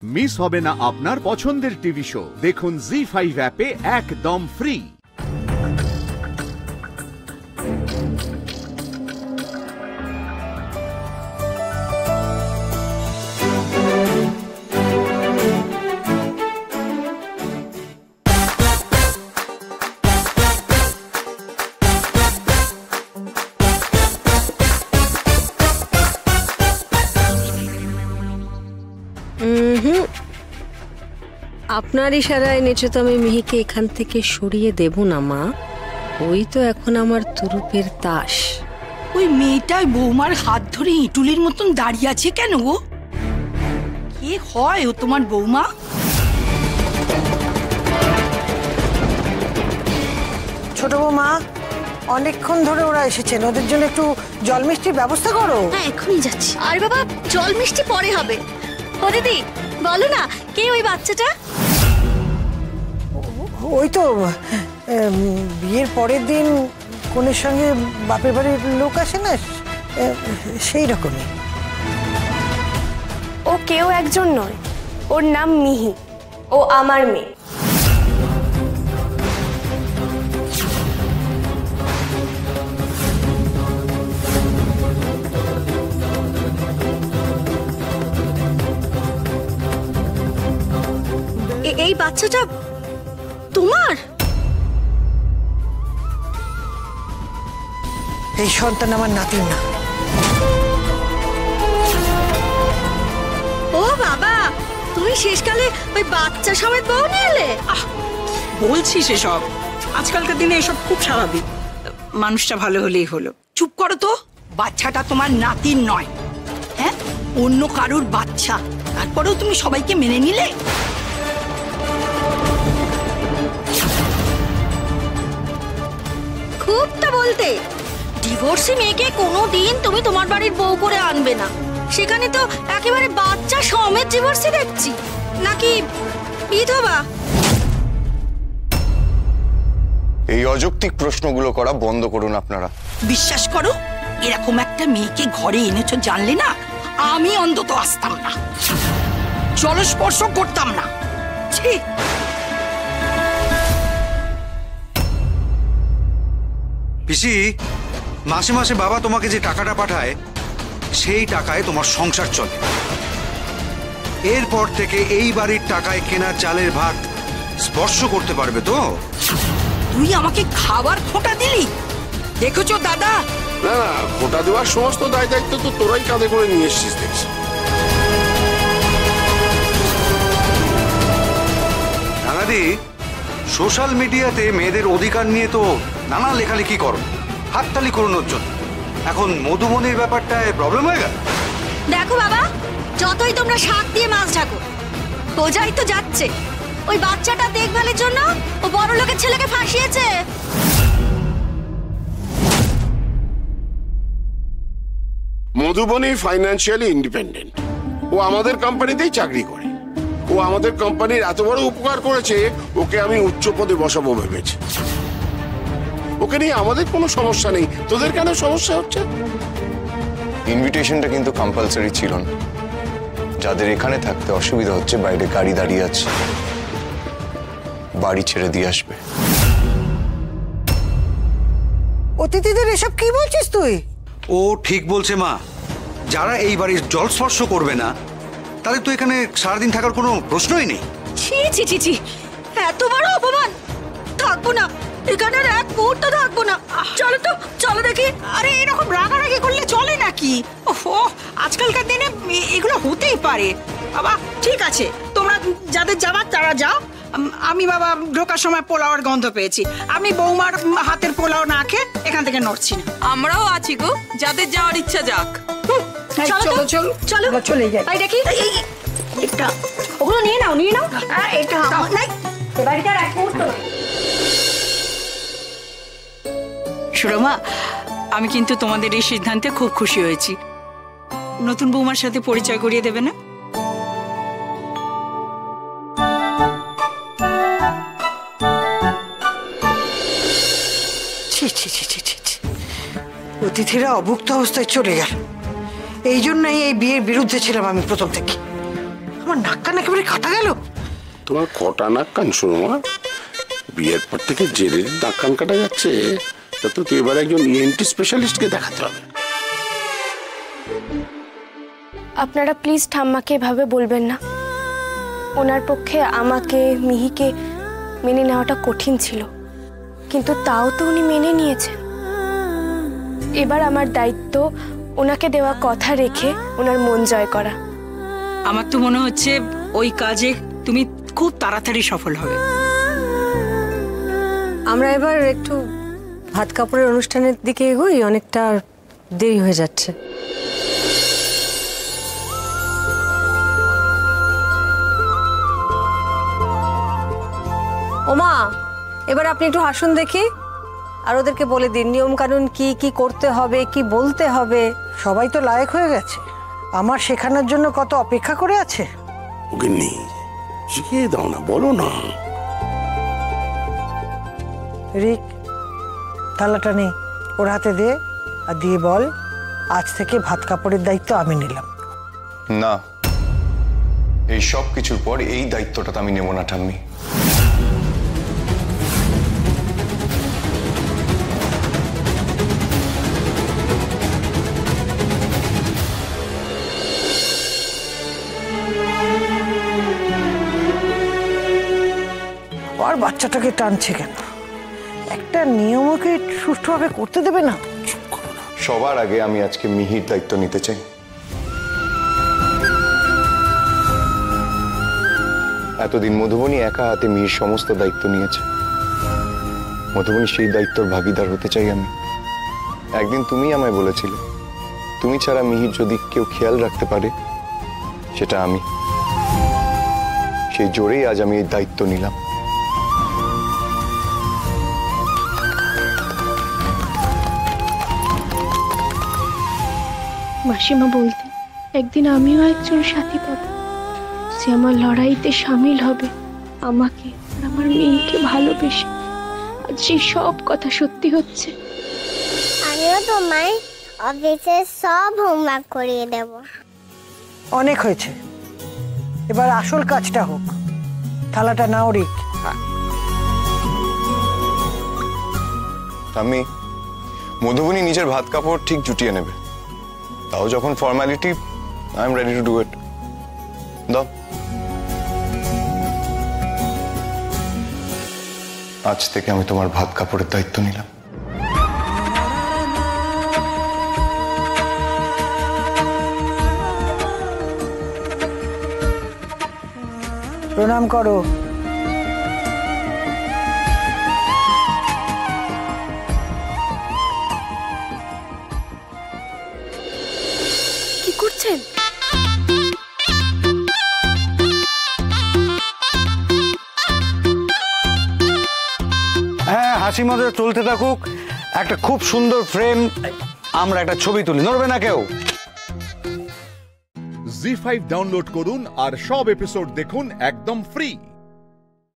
Miss হবে না আপনার পছন্দের টিভি শো। দেখুন জি5 অ্যাপে একদম ফ্রি। আপনার ইশারায় নিচে তো আমি মিহিকে এখান থেকে সরিয়ে দেব না মা। ওই তো এখন আমার তুরুপের তাস। ওই মেয়েটার বৌমার হাত ধরে ইঁটুলির মতন দাঁড়িয়ে আছে কেন গো? কে হয় ও তোমার বৌমা? ছোট বৌমা, অনেকক্ষণ ধরে ওরা এসেছেন, ওদের জন্য একটু জল মিষ্টির ব্যবস্থা করো। হ্যাঁ, এখনই যাচ্ছি। আর বাবা, জল মিষ্টি পরে হবে। ও দিদি, বলো না কে ওই বাচ্চাটা? ওই তো বিয়ের পরের দিন কনের সঙ্গে বাপের বাড়ির লোক আসে না, সেই রকমই। ও কেউ একজন নয়, ওর নাম মিহি। ও আমার মেয়ে। এই বাচ্চাটা তোমার? এই সন্তান আমার নাতির না। ও বাবা, তুমি শেষকালে ওই বাচ্চা সমেত বউ নিয়ে এলে? বলছি সেসব আজকালকার দিনে এসব খুব স্বাভাবিক। মানুষটা ভালো হলেই হলো। চুপ করো তো, বাচ্চাটা তোমার নাতির নয়, হ্যাঁ অন্য কারুর বাচ্চা। তারপরেও তুমি সবাইকে মেনে নিলে। খুব তো বলতে, ডিভোর্সি মেয়েকে কোনোদিন তুমি তোমার বাড়ির বউ করে আনবে না। সেখানে তো একেবারে বাচ্চা সমেত ডিভোর্সি দেখছি। নাকি বিধবা? এই অযৌক্তিক প্রশ্নগুলো করা বন্ধ করুন আপনারা। বিশ্বাস করো, এরকম একটা মেয়েকে ঘরে এনেছো জানলে না, আমি অন্তত আসতাম না, জলস্পর্শ করতাম না। ছি! পিসি, মাসে মাসে বাবা তোমাকে যে টাকাটা পাঠায় সেই টাকায় তোমার সংসার চলে। এরপর থেকে এই বাড়ির টাকায় কেনা চালের ভাত স্পর্শ করতে পারবে তো? তুই আমাকে খাবার খোঁটা দিলি? দেখেছো দাদা? না না, খোঁটা দেওয়ার সমস্ত দায় দায়িত্ব তো তোরাই কাঁধে করে নিয়ে এসছিস দেখছি। রাঙাদি, সোশ্যাল মিডিয়াতে মেয়েদের অধিকার নিয়ে তো নানা লেখালেখি করো, হাততালি করানোর জন্য। এখন মধুমনির ব্যাপারটায় প্রবলেম হয়ে গেল। দেখো বাবা, যতই তোমরা শাক দিয়ে মাছ ঢাকো, বোঝাই তো যাচ্ছে ওই বাচ্চাটা দেখভালের জন্য ও বড় লোকের ছেলেকে ফাঁসিয়েছে। Madhubani financially independent. ও আমাদের কোম্পানিতেই চাকরি করে। ও আমাদের কোম্পানির এত বড় উপকার করেছে, ওকে আমি উচ্চ পদে বসাবো ভেবেছি। ওকে নিয়ে আমাদের কোনো সমস্যা নেই, তোদের কেন সমস্যা হচ্ছে? ইনভিটেশনটা কিন্তু কম্পালসারি ছিল না। যাদের এখানে থাকতে অসুবিধা হচ্ছে, বাইরে গাড়ি দাঁড়িয়ে আছে, বাড়ি ছেড়ে দিয়ে আসবে। অতিথিদের এসব কি বলছিস তুই? ও ঠিক বলছে মা। যারা এই বাড়ির জল স্পর্শ করবে না, তাদের তো এখানে সারাদিন থাকার কোনো প্রশ্নই নেই। ছি ছি ছি ছি, এত বড় অপমান! থাকবো না এখানে, আর এক মুহূর্ত থাকবো না। চলো তো, চলো দেখি। আরে এরকম রাগারাগি করলে চলে নাকি? ওহো, আজকালকার দিনে এগুলো হতেই পারে। বাবা ঠিক আছে, তোমরা যাদের যাবার তারা যাও। আমি বাবা ঢোকার সময় পোলাওয়ার গন্ধ পেয়েছি। আমি বৌমার হাতের পোলাও না খেয়ে এখান থেকে নড়ছি না। আমরাও আছি গো, যাদের যাওয়ার ইচ্ছা যাক। চলো চলো চলো, চলে যাই। এই দেখি, এটা ওগুলো নিয়ে নাও, নিয়ে নাও। এটা নাই, এ বাড়িতে আর এক মুহূর্ত নয়। সুরমা, আমি কিন্তু তোমাদের এই সিদ্ধান্তে খুব খুশি হয়েছি। নতুন বৌমার সাথে পরিচয় করিয়ে দেবে না? অতিথিরা অভুক্ত অবস্থায় চলে গেল। এই জন্যই এই বিয়ের বিরুদ্ধে ছিলাম আমি প্রথম থেকে। আমার নাক কান একেবারে একেবারে কাটা গেল। তোমার কটা নাক কান শোনো মা, বিয়ের পর থেকে জেরের নাক কান কাটা যাচ্ছে, তা তো এবার একজন ইএনটি স্পেশালিস্টকে দেখাতে হবে। আপনারা প্লিজ ঠাম্মাকে এভাবে বলবেন না। ওনার পক্ষে আমাকে মিহিকে মেনে নেওয়াটা কঠিন ছিল, কিন্তু তাও তো উনি মেনে নিয়েছেন। এবার আমার দায়িত্ব ওনাকে দেওয়া কথা রেখে ওনার মন জয় করা। আমার তো মনে হচ্ছে ওই কাজে তুমি খুব তাড়াতাড়ি সফল হবে। আমরা এবার একটু ভাত কাপড়ের অনুষ্ঠানের দিকে এগোই, অনেকটা দেরি হয়ে যাচ্ছে। ওমা, এবার আপনি একটু হাসুন দেখি, আর ওদেরকে বলে দিন নিয়ম কানুন কি কি করতে হবে, কি বলতে হবে। সবাই তো লায়ক হয়ে গেছে, আমার শেখানোর জন্য কত অপেক্ষা করে আছে। ওকে নেই, শিখিয়ে দাও না, বলো না। রিক, থালাটা নেই, ওর হাতে দে, আর দিয়ে বল আজ থেকে ভাত কাপড়ের দায়িত্ব আমি নিলাম। না, এই সব কিছুর পর এই দায়িত্বটা তো আমি নেব না ঠাম্মি। আর বাচ্চাটাকে টানছে কেন? একটা নিয়মকে সুষ্ঠুভাবে করতে দেবে না? সবার আগে আমি আজকে মিহির দায়িত্ব নিতে চাই। এতদিন মধুবনী একা হাতে মিহির সমস্ত দায়িত্ব নিয়েছে। মধুবনী সেই দায়িত্বর ভাগিদার হতে চাই আমি। একদিন তুমি আমায় বলেছিলে, তুমি ছাড়া মিহির যদি কেউ খেয়াল রাখতে পারে সেটা আমি। সেই জোরেই আজ আমি এই দায়িত্ব নিলাম। মাসিমা বলতেন একদিন আমিও একজন সাথী পাবো, যে আমার লড়াইতে সামিল হবে, আমাকে আর আমার মেয়েকে ভালোবেসে। আজ সেই সব কথা সত্যি হচ্ছে। আমিও তোমায় অফিসে সব হোমওয়ার্ক করিয়ে দেব। অনেক হয়েছে, এবার আসল কাজটা হোক। থালাটা নাও রিক। আমি মধুবনী নিজের ভাত কাপড় ঠিক জুটিয়ে নেবে, তাও যখন formality, I am ready to do it. দাও, আজ থেকে আমি তোমার ভাত কাপড়ের দায়িত্ব নিলাম। প্রণাম করো। কি করছেন? হ্যাঁ, হাসি মজা চলতে থাকুক। একটা খুব সুন্দর ফ্রেম, আমরা একটা ছবি তুলি, নড়বে না কেউ। জি5 ডাউনলোড করুন আর সব এপিসোড দেখুন একদম ফ্রি।